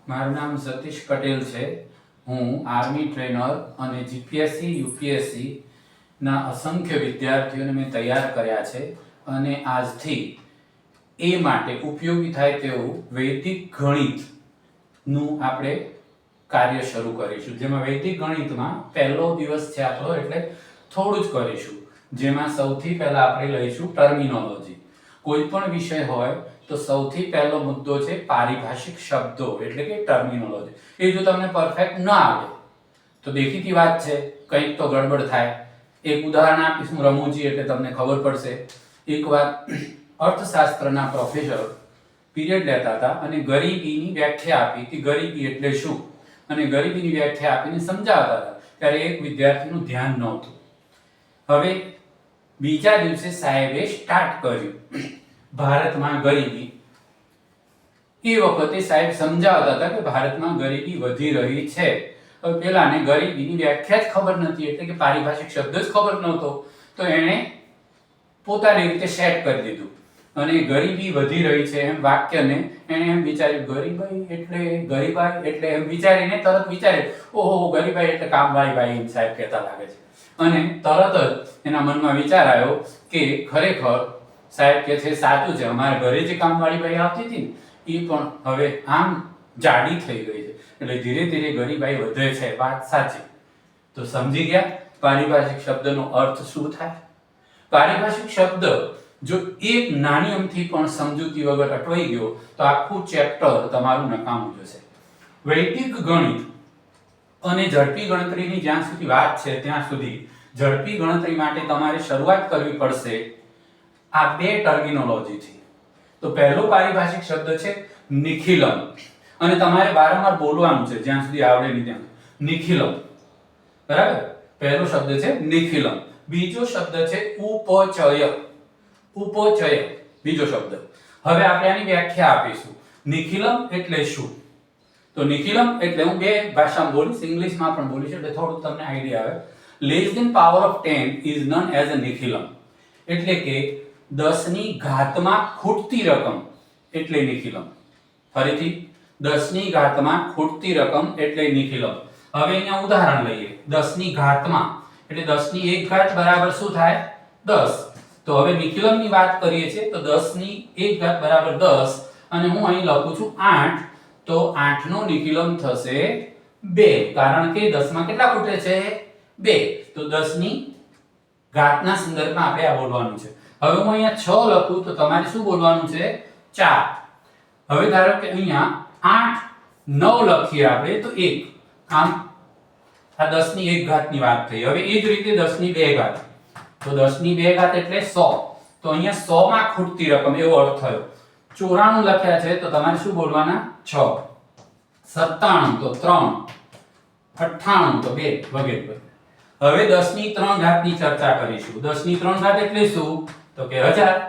મારું નામ સતીશ પટેલ છે. હું આર્મી ટ્રેનર અને જીપીએસસી યુપીએસસી ના અસંખ્ય વિદ્યાર્થીઓને મેં તૈયાર કર્યા છે અને આજથી એ માટે ઉપયોગી થાય તેવું વૈદિક ગણિતનું આપણે કાર્ય શરૂ કરીશું. જેમાં વૈદિક ગણિતમાં પહેલો દિવસ છે આપણો, એટલે થોડું જ કરીશું. જેમાં સૌથી પહેલા આપણે લઈશું ટર્મિનોલોજી. કોઈ પણ વિષય હોય તો સૌથી પહેલો મુદ્દો છે પારિભાષિક શબ્દો, એટલે કે ટર્મિનોલોજી. એ જો તમને પરફેક્ટ ન આવે તો દેખીતી વાત છે કંઈક તો ગડબડ થાય. એક ઉદાહરણ આપીશ હું રમૂજી, એટલે તમને ખબર પડશે. એકવાર અર્થશાસ્ત્રના પ્રોફેસર પીરિયડ લેતા હતા અને ગરીબીની વ્યાખ્યા આપી હતી. ગરીબી એટલે શું અને ગરીબીની વ્યાખ્યા આપીને સમજાવતા હતા. ત્યારે એક વિદ્યાર્થીનું ધ્યાન નહોતું. હવે બીજા દિવસે સાહેબે સ્ટાર્ટ કર્યું ભારતમાં ગરીબી. એ વખતે સાહેબ સમજાવતા હતા કે ભારતમાં ગરીબી વધી રહી છે. હવે પેલાને ગરીબીની વ્યાખ્યા જ ખબર નથી, એટલે કે પારિભાષિક શબ્દ જ ખબર નહોતો, તો એણે પોતાની રીતે સેટ કરી દીધું અને ગરીબી વધી રહી છે એમ વાક્યને એણે એમ વિચાર્યું, ગરીબાઈ એટલે એમ વિચારીને તરત વિચાર્યું, ઓહો ગરીબાઈ એટલે કામવાળી બાઈ, એમ સાહેબ કહેતા લાગે છે. અને તરત જ એના મનમાં વિચાર આવ્યો કે ખરેખર સાહેબ કે છે સાચું છે, અમારા ઘરે જે કામવાળી બાઈ આવતી હતી ને એ પણ હવે આમ જાડી થઈ ગઈ છે, એટલે ધીરે ધીરે ગરીબાઈ વધે છે. વાત સાચી. તો સમજી ગયા પારિભાષિક શબ્દનો અર્થ શું થાય? પારિભાષિક શબ્દ જો એક નાની અમથી પણ સમજૂતી વગર અટવાઈ ગયો તો આખું ચેપ્ટર તમારું નકામું જશે. વૈદિક ગણિત અને ઝડપી ગણતરીની જ્યાં સુધી વાત છે ત્યાં સુધી ઝડપી ગણતરી માટે તમારે શરૂઆત કરવી પડશે આ બે ટર્મિનોલોજીથી. તો પહેલો પારિભાષિક શબ્દ છે નિખિલમ, અને તમારે વારંવાર બોલવાનું છે જ્યાં સુધી આવડે નહીં ત્યાં. નિખિલમ, બરાબર? પહેલો શબ્દ છે નિખિલમ. બીજો શબ્દ છે ઉપચય. ઉપચય બીજો શબ્દ. હવે આપણે આની વ્યાખ્યા આપીશું. નિખિલમ એટલે શું? તો નિખિલમ એટલે હું બે ભાષામાં બોલીશ, ઇંગ્લિશમાં પણ બોલીશ, એટલે થોડું તમને આઈડિયા આવે. Less than power of 10 is known as a nikhilam, એટલે કે 10 ની ઘાતમાં ખૂટતી રકમ એટલે નિખિલમ. ફરીથી 10 ની ઘાતમાં ખૂટતી રકમ એટલે નિખિલમ. હવે અહીંયા ઉદાહરણ લઈએ. 10 ની ઘાતમાં એટલે 10 ની 1 ઘાત બરાબર શું થાય? 10. તો હવે નિખિલમની વાત કરીએ છીએ તો 10 ની 1 ઘાત બરાબર 10, અને હું અહીં લખું છું 8, તો 8 નો નિખિલમ થશે 2, કારણ કે 10 માં કેટલા ખૂટે છે? 2. તો 10 ની ઘાતના સંદર્ભમાં આપણે આ બોલવાનું છે. હવે હું અહીંયા 6 લખું તો તમારે શું બોલવાનું છે? 4. હવે ધારો કે અહીંયા 8 9 લખીએ આપણે તો 1. આમ આ 10 ની 1 ઘાતની વાત થઈ. હવે એ જ રીતે 10 ની 2 ઘાત, તો 10 ની 2 ઘાત એટલે 100. તો અહીંયા 100 માં ખૂટતી રકમ એવો અર્થ થયો. 94 લખ્યા છે તો તમારે શું બોલવાના? 6. 97 તો 3, 98 તો 2, વગેરે. હવે 10 ની 3 ઘાતની ચર્ચા કરીશું. 10 ની 3 ઘાત એટલે શું? તો કે 1000.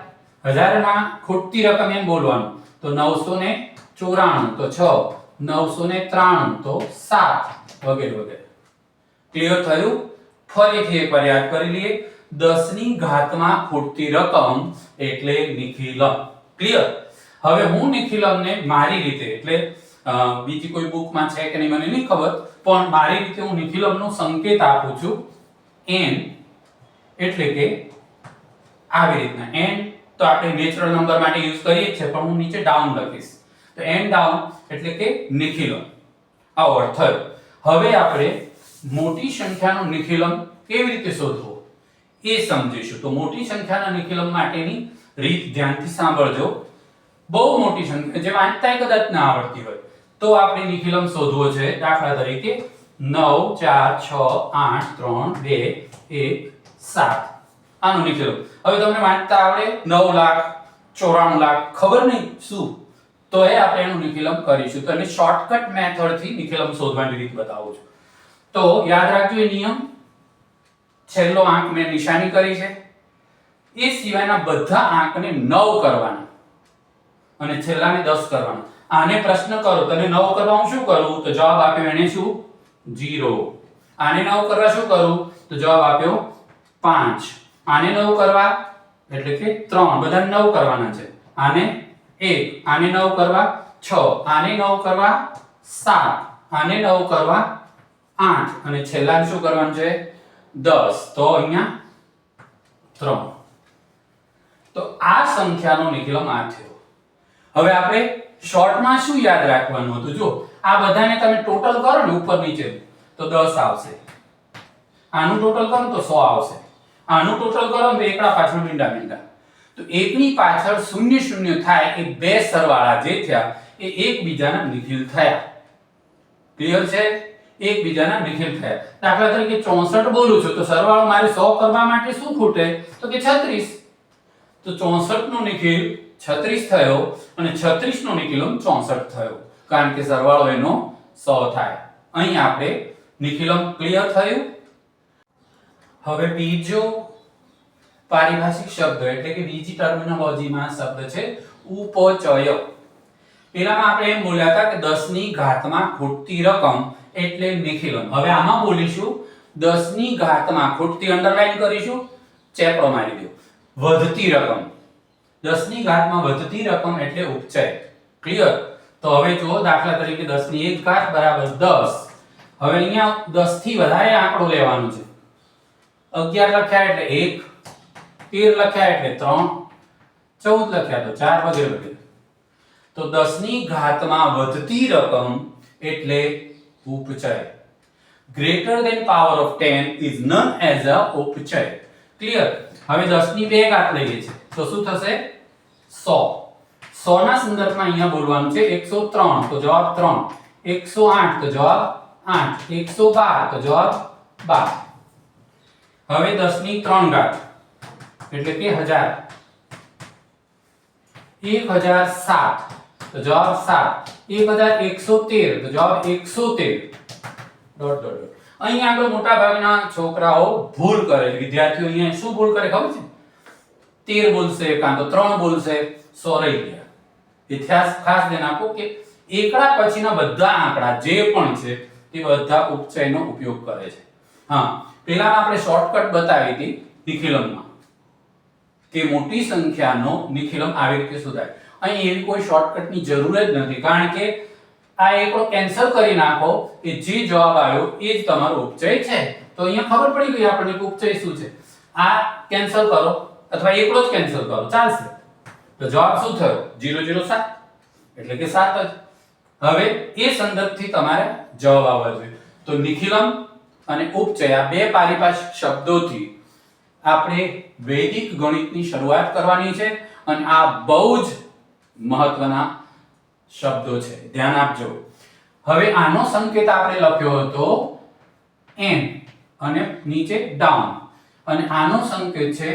1000 માં ખૂટતી રકમ એમ બોલવાનું. તો 994 તો 6, 993 તો 7, વગેરે વગેરે. ક્લિયર થયું? ફરીથી એકવાર યાદ કરી લઈએ. 10 ની ઘાતમાં ખૂટતી રકમ એટલે નિખિલમ. ક્લિયર? હવે હું નિખિલમને મારી રીતે, એટલે બીજી કોઈ બુકમાં છે કે નહીં મને નહીં ખબર, પણ મારી રીતે હું નિખિલમનો સંકેત આપું છું. n એટલે કે આવી રીતના. n તો આપણે નેચરલ નંબર માટે યુઝ કરીએ છીએ, પણ હું નીચે ડાઉન લખીશ. તો n ડાઉન એટલે કે નિખિલમ. આવો અર્થ થયો. હવે આપણે મોટી સંખ્યાનો નિખિલમ કેવી રીતે શોધવો એ સમજીશું. તો મોટી સંખ્યાના નિખિલમ માટેની રીત ધ્યાનથી સાંભળજો. બહુ મોટી સંખ્યા જે વાંચતાય કદાચ ના આવડતી હોય તો આપણે નિખિલમ શોધવો છે. દાખલા તરીકે 9 4 6 8 3 2 1 7 આનો નિખિલમ. હવે તમને વાંચતા આવડે 9 લાખ 94 લાખ ખબર નહીં શું, તો એ આપણે એનું નિખિલમ કરીશું. તો એની શોર્ટકટ મેથડથી નિખિલમ શોધવાની રીત બતાવું છું. તો યાદ રાખજો એ નિયમ. છેલ્લો આંક મેં નિશાની કરી છે, એ સિવાયના બધા આંકને 9 કરવાના અને છેલ્લાને 10 કરવાના. આને પ્રશ્ન કરો તને 9 કરવા હું શું કરું? તો જવાબ આપ્યો એને શું? 0. આને 9 કરવા શું કરું? તો જવાબ આપ્યો 5. આને 9 કરવા એટલે કે 3, બધા 9 કરવાના છે. આને 1, આને 9 કરવા 6, આને 9 કરવા 7, આને 9 કરવા 8 અને છેલ્લા શું કરવાનું છે 10, તો અહીંયા 3. તો આ સંખ્યાનો નિકલમ આ થયો. હવે આપણે શોર્ટમાં શું યાદ રાખવાનું હતું? જો આ બધાને તમે ટોટલ કરો ને ઉપર નીચે તો 10 આવશે, આનું ટોટલ કરો તો 100 આવશે, આનું ટોટલ કરો તો એકડા પાછળ મીંડા. તો એકની પાછળ 0 0 થાય એ બે સરવાળા જે થયા એ એકબીજાના નિખિલ થયા. ક્લિયર છે? એકબીજાના નિખિલ થયા. દાખલા તરીકે 64 બોલું છું તો સરવાળો મારે 100 કરવા માટે શું ખૂટે? તો કે 36. તો 64 નો નિખિલ 36 થયો અને 36 નો નિખિલમ 64 થયો, કારણ કે સરવાળો એનો 100 થાય. અહીં આપણે નિખિલમ ક્લિયર થયું. હવે બીજો પારિભાષિક શબ્દ એટલે કે બીજી ટર્મિનોલોજીમાં શબ્દ છે ઉપચય. પેલામાં આપણે એમ બોલ્યા હતા કે 10 ની ઘાતમાં ખૂટતી રકમ એટલે નિખિલમ. હવે આમાં બોલીશું 10 ની ઘાતમાં ખૂટતી અંડરલાઈન કરીશું, ચેપડો મારી દો. વધતી રકમ, 10 ની ઘાતમાં વધતી રકમ એટલે ઉપચય. ક્લિયર? તો હવે જુઓ, દાખલા તરીકે 10 ની 1 ઘાત બરાબર 10. હવે અહીંયા 10 થી વધારે આંકડો લેવાનો છે. 11 લખ્યા એટલે 1, 13 લખ્યા એટલે 3, 14 લખ્યા તો 4 વગેરે વગેરે. તો 10 ની ઘાતમાં વધતી રકમ એટલે ઉપચય. Greater than power of 10 is known as a ઉપચય. ક્લિયર? હવે 10 ની 2 ઘાત લઈએ છે તો શું થશે? 100. 100 ના સંદર્ભમાં અહીંયા બોલવાનું છે 103 તો જવાબ 3, 108 તો જવાબ 8, 112 તો જવાબ 12. હવે 10 ની 3 ઘાત એટલે કે 1000, 1007 તો જવાબ 7, 1113 તો જવાબ 113. અહીં આગળ મોટા ભાગના છોકરાઓ ભૂલ કરે છે. વિદ્યાર્થીઓ અહીંયા શું ભૂલ કરે ખબર છે? 13 બોલશે કાં તો 3 બોલશે, 100 રહી ગયા. ઇતિહાસ ખાસ ધ્યાન આપો કે એકડા પછીના બધા આંકડા જે પણ છે તે બધા ઉપચયનો ઉપયોગ કરે છે. હા, પહેલા આપણે શોર્ટકટ બતાવી હતી નિખિલમમાં કે મોટી સંખ્યાનો નિખિલમ આવી રીતે શોધાય. અહીં એવી કોઈ શોર્ટકટની જરૂર જ નથી, કારણ કે આ એકડો કેન્સલ કરી નાખો કે જે જવાબ આવ્યો એ જ તમારો ઉપચય છે. તો અહીંયા ખબર પડી ગઈ આપણને કે ઉપચય શું છે. આ કેન્સલ કરો અથવા એકડો જ કેન્સલ કરો ચાલશે. તો જવાબ શું થયો? 007 એટલે કે 7 જ. હવે એ સંદર્ભથી તમારે જવાબ આવવો જોઈએ. તો નિખિલમ અને ઉપચય આ બે પારિભાષિક શબ્દોથી આપણે વૈદિક ગણિતની શરૂઆત કરવાની છે અને આ બહુ જ મહત્વના શબ્દો છે, ધ્યાન આપજો. હવે આનો સંકેત આપણે લખ્યો હતો n અને નીચે ડાઉન, અને આનો સંકેત છે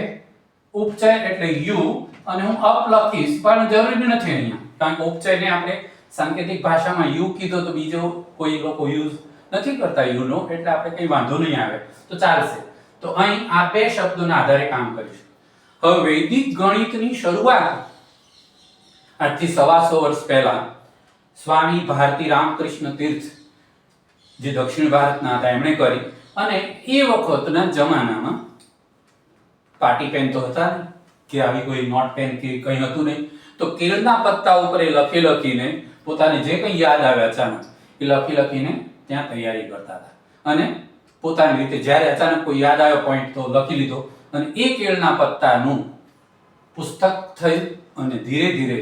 ઉપચય એટલે u, અને હું અપ લખીશ પણ જરૂરી નથી અહીંયા, કારણ કે ઉપચયને આપણે સાંકેતિક ભાષામાં u કીધો તો બીજો કોઈ લોકો યુઝ નથી કરતા u નો, એટલે આપણે કઈ વાંધો નહીં આવે તો ચાલશે. તો અહીં આ બે શબ્દોના આધારે કામ કરીશું. હવે વૈદિક ગણિતની શરૂઆત આજથી 125 વર્ષ પહેલા સ્વામી ભારતી રામકૃષ્ણ તીર્થ જે દક્ષિણ ભારતના હતા એમણે કરી, અને એ વખતના જમાનામાં પાટી પેન તો હતા નહીં કે આવી કોઈ નોટ પેન કે કંઈ હતું નહીં, તો કેળના પત્તા ઉપર એ લખીને પોતાને જે કંઈ યાદ આવે અચાનક એ લખીને ત્યાં તૈયારી કરતા હતા, અને પોતાની રીતે જ્યારે અચાનક કોઈ યાદ આવ્યો પોઈન્ટ તો લખી લીધો, અને એ કેળના પત્તાનું પુસ્તક થયું અને ધીરે ધીરે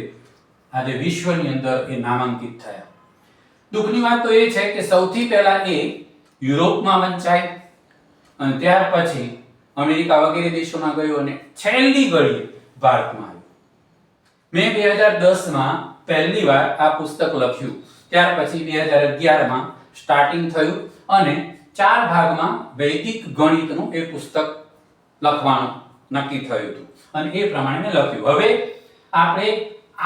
આજે વિશ્વની અંદર એ નામાંકિત થયા. દુઃખની વાત તો એ છે કે સૌથી પહેલા એ યુરોપમાં વંચાય અને ત્યાર પછી અમેરિકા વગેરે દેશોમાં ગયું અને છેલ્લી ઘડીએ ભારતમાં આવ્યું. મેં 2010માં પહેલીવાર આ પુસ્તક લખ્યું, ત્યાર પછી 2011માં સ્ટાર્ટિંગ થયું અને 4 ભાગમાં વૈદિક ગણિતનું એ પુસ્તક લખવાનું નક્કી થયું હતું અને એ પ્રમાણે મેં લખ્યું. હવે આપણે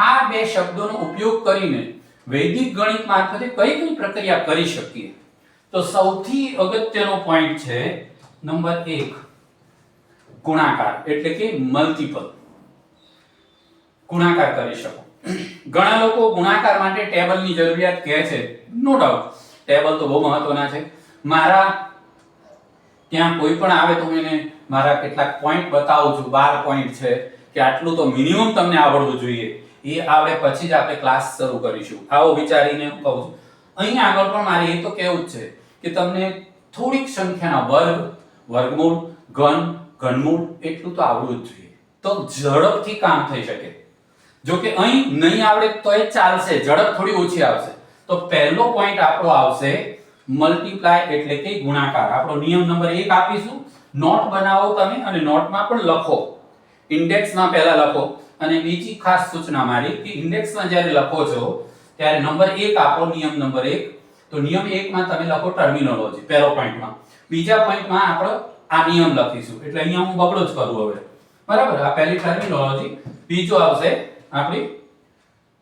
આ બે શબ્દોનો ઉપયોગ કરીને વૈદિક ગણિત મારફતે કઈ કઈ પ્રક્રિયા કરી શકીએ. તો સૌથી અગત્યનો પોઈન્ટ છે નંબર 1 ગુણાકાર એટલે કે મલ્ટીપલ. ગુણાકાર કરી શકો. ઘણા લોકો ગુણાકાર માટે ટેબલની જરૂરિયાત કહે છે, નો ડાઉટ ટેબલ તો બહુ મહત્વના છે. મારા ત્યાં કોઈ પણ આવે તો હું એને મારા કેટલાક પોઈન્ટ બતાવું છું, 12 પોઈન્ટ છે કે આટલું તો મિનિમમ તમને આવડવું જોઈએ, એ આવડે પછી જ આપણે ક્લાસ શરૂ કરીશું, આવો વિચારીને હું કહું છું. અહીં આગળ પણ મારે એ તો કહેવું જ છે કે તમને થોડીક સંખ્યાના વર્ગ, વર્ગમૂળ, ઘન, ઘનમૂળ એટલું તો આવડવું જ જોઈએ, તો ઝડપથી કામ થઈ શકે. જો કે અહીં નહીં આવડે તો એ ચાલશે, ઝડપ થોડી ઓછી આવશે. તો પહેલો પોઈન્ટ આપણો આવશે મલ્ટીપ્લાય એટલે કે ગુણાકાર. આપણો નિયમ નંબર 1 આપીશું. નોટ બનાવો તમે અને નોટમાં પણ લખો, ઇન્ડેક્સમાં પહેલા લખો. અને બીજી ખાસ સૂચના મારી કે ઇન્ડેક્સમાં જ્યારે લખો છો ત્યારે નંબર 1 આપો, નિયમ નંબર 1. તો નિયમ 1 માં તમે લખો ટર્મિનોલોજી પહેલો પોઈન્ટમાં. બીજા પોઈન્ટમાં આપણે આ નિયમ લખીશું. એટલે અહીંયા હું બગડો જ કરું હવે, બરાબર. આ પહેલી ટર્મિનોલોજી, બીજો આવશે આપણી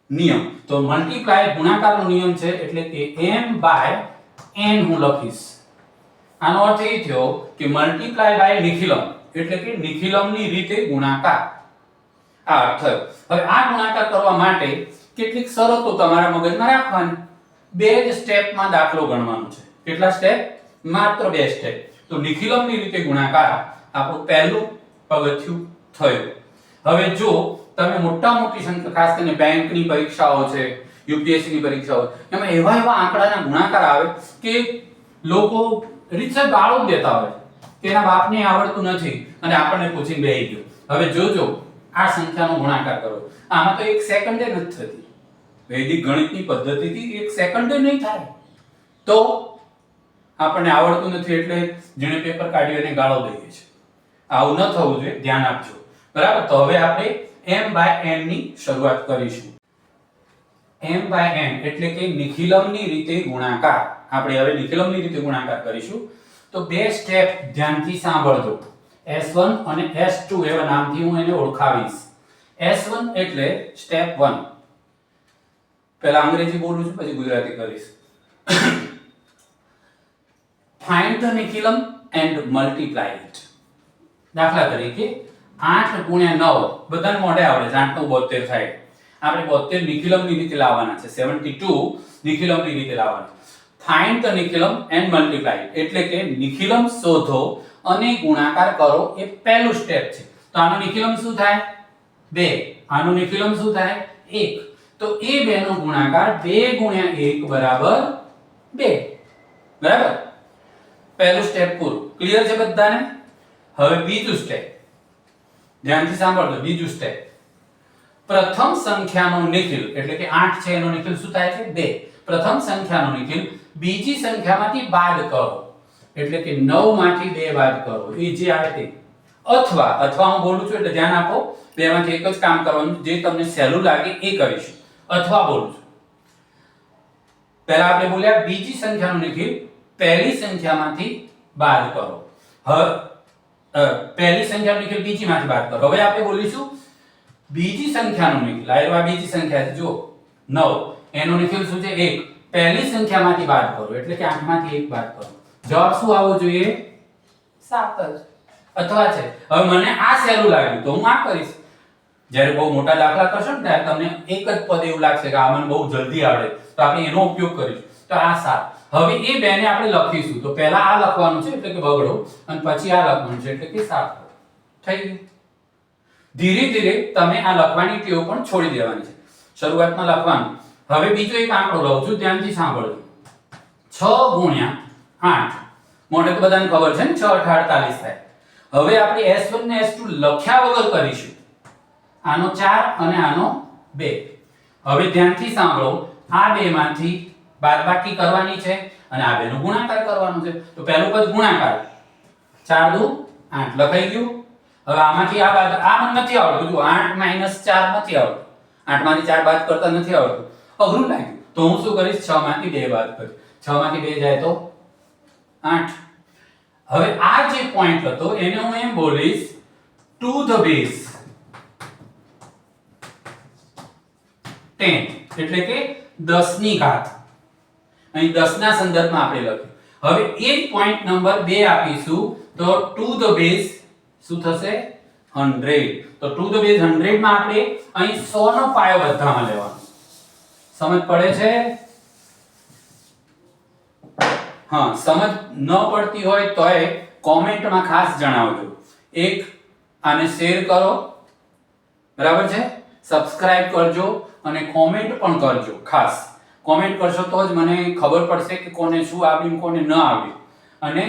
નિયમ. તો મલ્ટીપ્લાય ગુણાકારનો નિયમ છે એટલે કે m/n હું લખીશ. આનો અર્થ એ થયો કે મલ્ટીપ્લાય બાય નિખિલમ એટલે કે નિખિલમની રીતે ગુણાકાર. આ અર્થ થયો. હવે આ ગુણાકાર કરવા માટે કેટલીક શરતો તમારા મગજમાં રાખવાની. બે જ સ્ટેપમાં દાખલો ગણવાનો છે. કેટલા સ્ટેપ? માત્ર 2 સ્ટેપ. તો નિખિલમની રીતે ગુણાકાર આપણું પહેલું પગથિયું થયું. હવે જો તમે મોટી સંખ્યા, ખાસ કરીને બેંકની પરીક્ષાઓ છે, યુપીએસસી ની પરીક્ષાઓ, એમાં એવા આંકડાના ગુણાકાર આવે કે લોકો રીતસર ગાળો દેતા હોય કે એના બાપને આવડતું નથી અને આપણને પૂછીને બેહી ગયો. હવે જોજો આ સંખ્યાનો ગુણાકાર કરો. આમાં તો 1 સેકન્ડે નથી થતી. વૈદિક ગણિતની પદ્ધતિથી 1 સેકન્ડે નહીં થાય. તો આપણને આવડતું નથી એટલે જેણે પેપર કાઢ્યું એને ગાળો દઈએ છે. આવું ન થવું જોઈએ, ધ્યાન આપજો. બરાબર. તો હવે આપણે m/n ની શરૂઆત કરીશું. m/n એટલે કે નિખિલમની રીતે ગુણાકાર. આપણે હવે નિખિલમની રીતે ગુણાકાર કરીશું. તો બે સ્ટેપ ધ્યાનથી સાંભળજો. S1 અને S2 એવા નામથી હું એને ઓળખાવીશ. S1 એટલે સ્ટેપ 1. પહેલા અંગ્રેજી બોલું છું પછી ગુજરાતી કરીશ. Find the nichilum and multiply it. દાખલા તરીકે 8 × 9 બધાને મોઢે આવડે છે. 8 × 9 72 થાય. આપણે 72 નિખિલમની રીતે લાવવાના છે. 72 નિખિલમની રીતે લાવવાના. Find the nichilum and multiply it એટલે કે નિખિલમ શોધો અને ગુણાકાર કરો. એ પહેલું સ્ટેપ છે. તો આનો નિખિલમ શું થાય? 2. આનો નિખિલમ શું થાય? 1. તો એ બેનો ગુણાકાર 2 × 1 બરાબર 2. બરાબર. પહેલું સ્ટેપ પૂરું. ક્લિયર છે બધાને? હવે બીજું સ્ટેપ ધ્યાનથી સાંભળજો. બીજું સ્ટેપ, પ્રથમ સંખ્યાનો નિખિલ એટલે કે 8 છે એનો નિખિલ શું થાય છે? 2. પ્રથમ સંખ્યાનો નિખિલ બીજી સંખ્યામાંથી બાદ કરો એટલે કે 9 માંથી 2 બાદ કરો. એ જે આવે તે. અથવા હું બોલું છું એટલે ધ્યાન આપો. બેમાંથી એક જ કામ કરવાનું, જે તમને સહેલું લાગે એ કરીશું. અથવા બોલું છું. પહેલા આપણે બોલ્યા બીજી સંખ્યાનો નિખિલ પહેલી સંખ્યામાંથી બાદ કરો. હવે પહેલી સંખ્યાનો નિખિલ બીજીમાંથી બાદ કરો. હવે આપણે બોલીશું બીજી સંખ્યાનો નિખિલ. આ બીજી સંખ્યા છે જો 9, એનો નિખિલ શું છે? 1. પહેલી સંખ્યામાંથી બાદ કરો એટલે કે 8 માંથી 1 બાદ કરો. જવાબ શું આવવો જોઈએ? 7 જ. અથવા છે. હવે મને આ સહેલું લાગ્યું તો હું આ કરીશ. જ્યારે બહુ મોટા દાખલા કરશો ને ત્યારે તમને એક જ પદ એવું લાગશે કે આ મને બહુ જલ્દી આવડે, તો આપણે એનો ઉપયોગ કરીશું. તો આ 7. હવે એ બેને આપણે લખીશું. તો પહેલા આ લખવાનું છે એટલે કે બગડો, અને પછી આ લખવાનું છે એટલે કે 7. થઈ ગયું. ધીરે ધીરે તમે આ લખવાની ટેવ પણ છોડી દેવાની છે. શરૂઆતમાં લખવાનું. હવે બીજો એક આંકડો લઉં છું, ધ્યાનથી સાંભળજો. 6 × 8 મોઢે તો બધાને ખબર છે ને, 6 × 8 = 48 થાય. હવે આપણે S1 ને S2 લખ્યા વગર કરીશું. આનો 4 અને આનો 2. હવે ધ્યાનથી સાંભળો. આ બેમાંથી બાદબાકી કરવાની છે અને આ બેનો ગુણાકાર કરવાનો છે. તો પહેલું પદ ગુણાકાર. 4 × 2 = 8 લખાઈ ગયું. હવે આમાંથી આ બાદ, આ મને નથી આવડતું. જો 8 - 4 નથી આવડતું. 8 માંથી 4 બાદ કરતા નથી આવડતું. અઘરું લાગ્યું. તો હું શું કરીશ? 6 માંથી 2 બાદ કરીશ. 6 માંથી 2 જાય તો 8. હવે આ જે પોઈન્ટ હતો એને હું એમ બોલીશ ટુ ધ બેઝ 10 એટલે કે 10 ની ઘાત. અહીં 10 ના સંદર્ભમાં આપણે લખ્યું. હવે એ જ પોઈન્ટ નંબર 2 આપીશું તો ટુ ધ બેઝ શું થશે? 100. તો ટુ ધ બેઝ 100 માં આપણે અહીં 100 નો પાયો બધામાં લેવાનો. સમજ પડે છે? હા, સમજ ન પડતી હોય તોય કોમેન્ટમાં ખાસ જણાવજો. એક આને શેર કરો, બરાબર છે? સબસ્ક્રાઇબ કરજો અને કોમેન્ટ પણ કરજો. ખાસ કોમેન્ટ કરશો તો જ મને ખબર પડશે કે કોને શું આવ્યું કોને ન આવ્યું. અને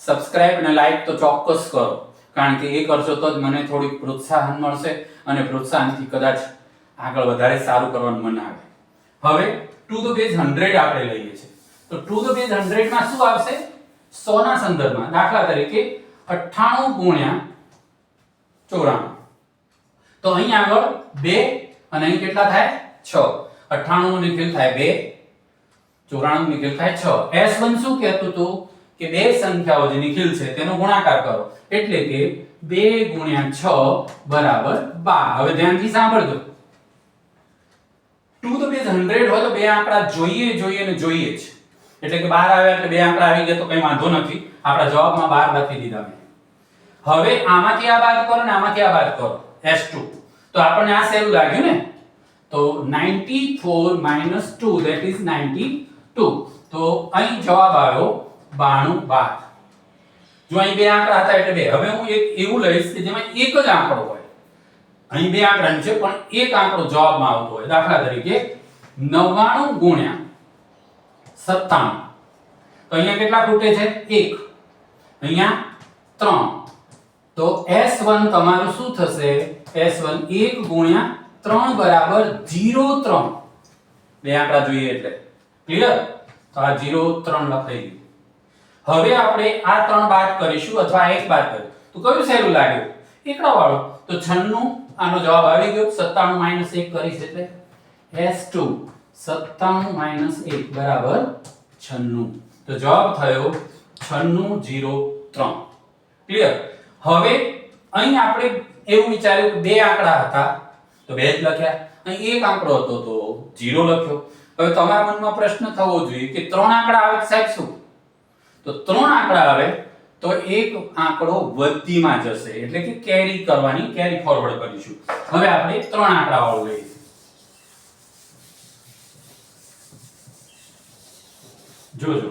સબસ્ક્રાઇબ અને લાઈક તો ચોક્કસ કરો, કારણ કે એ કરશો તો જ મને થોડીક પ્રોત્સાહન મળશે અને પ્રોત્સાહનથી કદાચ આગળ વધારે સારું કરવાનું મન આવે. હવે ટુ ધ બેઝ 100 આપણે લઈએ છીએ, તો ટુ ધ બેઝ 100 માં શું આવશે? 100 ના સંદર્ભમાં. દાખલા તરીકે 98 ગુણ્યા 94. તો અહીં આગળ 2 અને અહીં કેટલા થાય? 6. 98 નું નિખિલ થાય 2, 94 નું નિખિલ થાય 6. S1 શું કહેતું હતું કે બે સંખ્યાઓ જે નિખિલ છે તેનો ગુણાકાર કરો, એટલે કે 2 ગુણ્યા 6 બરાબર 12. હવે ધ્યાનથી સાંભળજો, ટુ ધ બેઝ 100 હોય તો બે આંકડા જોઈએ ને જોઈએ જ, એટલે કે 12 આવ્યા એટલે બે આંકડા આવી ગયા તો કઈ વાંધો નથી, આપણા જવાબમાં 12 લખી દીધા મેં. હવે આમાંથી આ બાદ કરો ને આમાંથી આ બાદ કરો, S2, તો આપણને આ સહેલું લાગ્યું ને. તો 94 - 2 that is 92. તો અહીં જવાબ આવ્યો 92 બાદ. જો અહીં બે આંકડા હતા એટલે બે. હવે હું એક એવું લઈશ કે જેમાં એક જ આંકડો હોય. અહીં બે આંકડા છે પણ એક આંકડો જવાબમાં આવતો હોય. દાખલા તરીકે 99 ગુણ્યા 97. તો અહીંયા કેટલા ખૂટે છે? 1. અહીંયા 3. તો S1 તમારું શું થશે? S1 1 ગુણ્યા 3 બરાબર 0.3. બે આંકડા જોઈએ એટલે ક્લિયર. તો આ 0.3 લખાઈ ગયું. હવે આપણે આ 3 બાદ કરીશું અથવા આ 1 બાદ કરીશું. તો કયું સહેલું લાગ્યું? એકડા વાળો. તો 96, આનો જવાબ આવી ગયો. 97 - 1 કરીશ એટલે S2 97 - 1 બરાબર 96. તો જવાબ થયો 9603. ક્લિયર. હવે અહીં આપણે એવું વિચાર્યું કે બે આંકડા હતા તો બે જ લખ્યા, અહીં એક આંકડો હતો તો 0 લખ્યો. હવે તમારા મનમાં પ્રશ્ન થવો જોઈએ કે ત્રણ આંકડા આવે સાહેબ શું? તો ત્રણ આંકડા આવે તો એક આંકડો વધીમાં જશે, એટલે કે કેરી કરવાની, કેરી ફોરવર્ડ કરીશું. હવે આપણે ત્રણ આંકડા વાળું લઈએ. જોજો,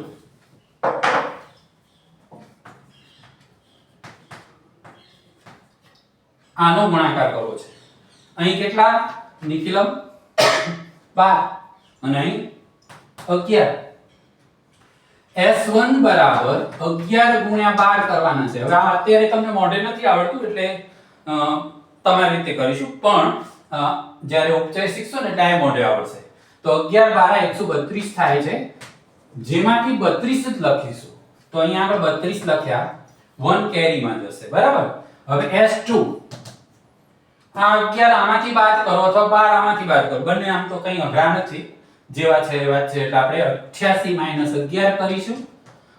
આનો ગુણાકાર કરવો છે. અહીં કેટલા નિખિલમ? 12 અને અહીં 11. S1 બરાબર 11 ગુણ્યા 12 કરવાના છે. હવે આ અત્યારે તમને મોઢે નથી આવડતું એટલે તમારી રીતે કરીશું, પણ જ્યારે ઉપચાય શીખશો ને એટલે મોઢે આવડશે. તો 11 12 132 થાય છે, જેમાંથી 32 જ લખીશું. તો અહીંયા આગળ 32 લખ્યા, 1 કેરીમાં જશે. બરાબર. હવે S2 આ 11 આમાંથી બાદ કરો અથવા 12 આમાંથી બાદ કરો, બંને આમ તો કંઈ અઘરા નથી, જેવા છે એવા છે. એટલે આપણે 88 - 11 કરીશું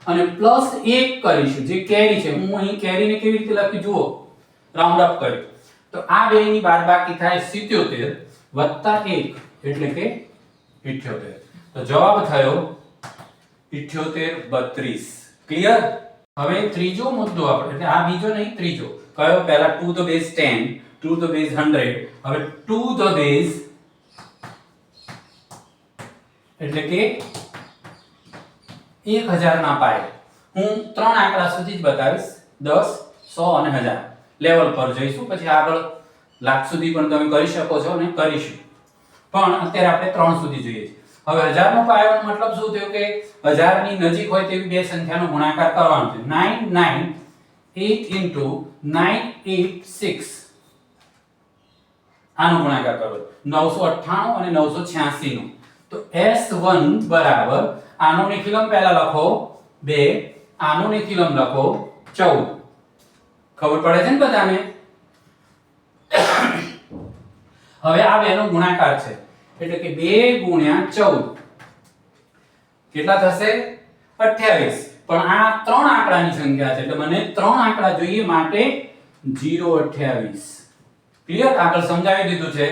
અને પ્લસ 1 કરીશું, જે કેરી છે. હું અહીં કેરીને કેવી રીતે લખી જુઓ, રાઉન્ડ અપ કર્યું તો આ બેની બાદબાકી થાય 77 વત્તા 1 એટલે કે 78. તો જવાબ થયો 78 32. ક્લિયર. હવે ત્રીજો મુદ્દો આપણે, એટલે આ બીજો નહીં ત્રીજો કયો? પહેલા to the base 10, to the base 100. હવે ટુ ધ બેઝ એટલે કે 1000 ના પાયે. હું ત્રણ આંકડા સુધી જ બતાવીશ, 10 100 અને 1000 લેવલ પર જઈશું, પછી આગળ લાખ સુધી પણ તમે કરી શકો છો અને કરીશું, પણ અત્યારે આપણે 3 સુધી જોઈએ છીએ. હવે 1000 નો પાયો મતલબ શું થયો કે 1000 ની નજીક હોય તેવી બે સંખ્યાનો ગુણાકાર કરવાનો છે. 998 * 986 આનો ગુણાકાર કરો, 998 અને 986 નો. તો S1 બરાબર આનો નિખિલમ પહેલા લખો 2, આનો નિખિલમ લખો 14. ખબર પડે છે ને બધાને? હવે આ બેનો ગુણાકાર છે એટલે કે 2 ગુણ્યા 14 કેટલા થશે? 28. પણ આ ત્રણ આંકડાની સંખ્યા છે એટલે મને ત્રણ આંકડા જોઈએ, માટે 028. ક્લિયર. આગળ સમજાવી દીધું છે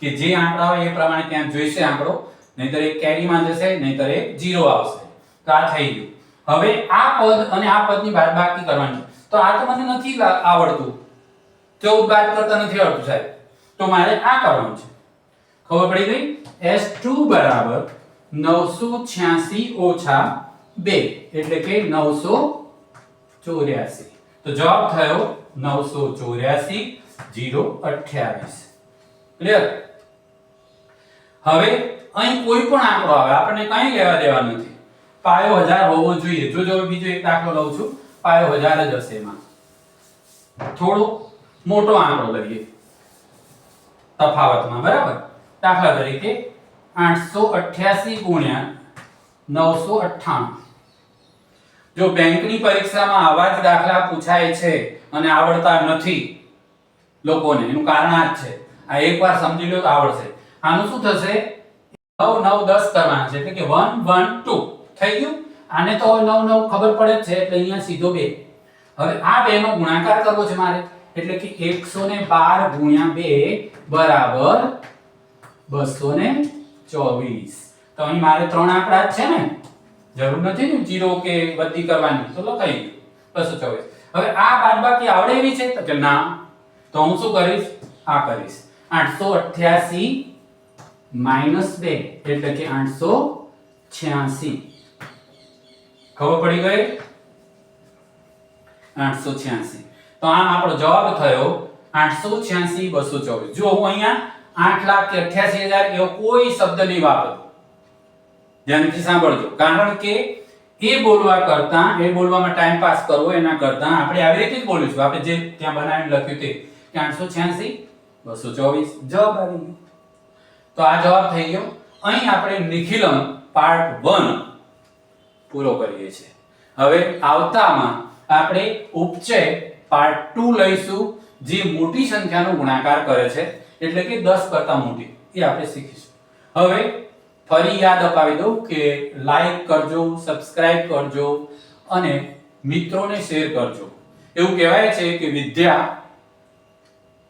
કે જે આંકડા હોય એ પ્રમાણે ત્યાં જોઈશે આંકડો, નહીતર એક કેરીમાં જશે, નહીતર એક 0 આવશે. તો આ થઈ ગયું. હવે આ પદ અને આ પદની બાદબાકી કરવાની. તો આ તો મને નથી આવડતું, 14 બાદ કરતા નથી આવડતું સાહેબ, તો મારે આ કરવાનું છે. ખબર પડી ગઈ? S2 બરાબર 986 - 2 એટલે કે 984. તો જવાબ થયો 984 028. ક્લિયર. હવે અહીં કોઈ પણ આંકડો આવે આપણને કંઈ લેવા દેવા નથી. પાયો 1000 હોવો જોઈએ. જો બીજો એક દાખલો લઉં છું, પાયો 1000 જ હશે. એમાં થોડો મોટો આંકડો લઈએ તફાવતમાં, બરાબર. દાખલા તરીકે 888 ગુણ્યા 998. જો બેંકની પરીક્ષામાં આવા જ દાખલા પૂછાય છે અને આવડતા નથી લોકોને, એનું કારણ આ જ છે. આ એકવાર સમજી લો તો આવડશે. આનું શું થશે? 9 9 10 કરવાના છે, એટલે કે 1 1 2 થઈ ગયું. આને તો 9 9 ખબર પડે જ છે, એટલે અહીંયા સીધો 2. હવે આ બે નો ગુણાકાર કરવો છે મારે, એટલે કે 112 ગુણ્યા 2 બરાબર 224. તો અહીં મારે ત્રણ આંકડા જ છે ને, જરૂર નથી ને 0 કે વધી કરવાની, તો લખાઈ ગયું 224. હવે આ બાદબાકી આવડે એવી છે તો કે ના, તો હું શું કરીશ? આ કરીશ 888 -2 એટલે કે 886. ખબર પડી ગઈ? 886. તો આમ આપણો જવાબ થયો 886 224. જો હું અહીંયા 8,88,000 એવો કોઈ શબ્દ નહીં વાપરું, ધ્યાનથી સાંભળજો. કારણ કે એ બોલવા કરતા, એ બોલવામાં ટાઈમ પાસ કરવો એના કરતા આપણે આવી રીતે જ બોલીશું. આપણે જે ત્યાં બનાવીને લખ્યું તે કે 886 224 જવાબ આવી ગયો. તો આ જવાબ થઈ ગયો. અહીં આપણે નિખિલમ પાર્ટ 1 પૂરો કરીએ છીએ. હવે આવતામાં આપણે ઉપચય પાર્ટ 2 લઈશું, જે મોટી સંખ્યાનો ગુણાકાર કરે છે, એટલે કે 10 કરતા મોટી. એ આપણે શીખીશું. હવે ફરી યાદ અપાવી દઉં કે લાઈક કરજો, સબસ્ક્રાઇબ કરજો અને મિત્રોને શેર કરજો. એવું કહેવાય છે કે વિદ્યા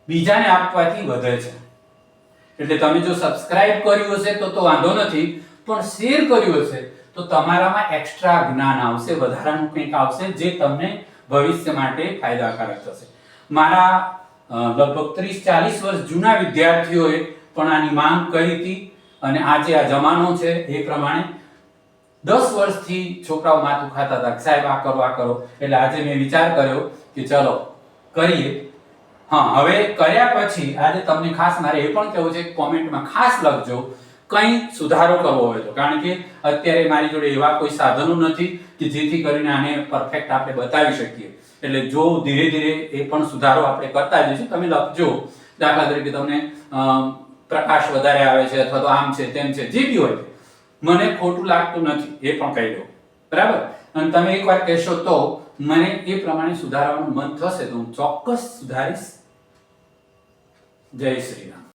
બીજાને આપવાથી વધે છે. એટલે તમે જો સબસ્ક્રાઇબ કર્યું હશે તો વાંધો નથી, પણ શેર કર્યું હશે તો તમારામાં એક્સ્ટ્રા જ્ઞાન આવશે, વધારાનું કંઈક આવશે જે તમને ભવિષ્ય માટે ફાયદાકારક થશે. મારા લગભગ 30-40 વર્ષ જૂના વિદ્યાર્થીઓએ પણ આની માંગ કરી હતી અને આજે આ જમાનો છે એ પ્રમાણે 10 વર્ષથી છોકરાઓ માથું ખાતા હતા કે સાહેબ આ કરો આ કરો. એટલે આજે મેં વિચાર કર્યો કે ચલો કરીએ. હા, હવે કર્યા પછી આજે તમને ખાસ મારે એ પણ કહેવું છે કે કોમેન્ટમાં ખાસ લખજો કંઈ સુધારો કરવો હોય તો. કારણ કે અત્યારે મારી જોડે એવા કોઈ સાધનો નથી કે જેથી કરીને આને પરફેક્ટ આપણે બતાવી શકીએ. એટલે જો ધીરે ધીરે એ પણ સુધારો આપણે કરતા જઈશું. તમે લખજો, દાખલા તરીકે તમને પ્રકાશ વધારે આવે છે અથવા તો આમ છે તેમ છે, જે બી હોય મને ખોટું લાગતું નથી એ પણ કહી દો, બરાબર. અને તમે એકવાર કહેશો તો મને એ પ્રમાણે સુધારવાનું મન થશે તો હું ચોક્કસ સુધારીશ. જય શ્રી રામ.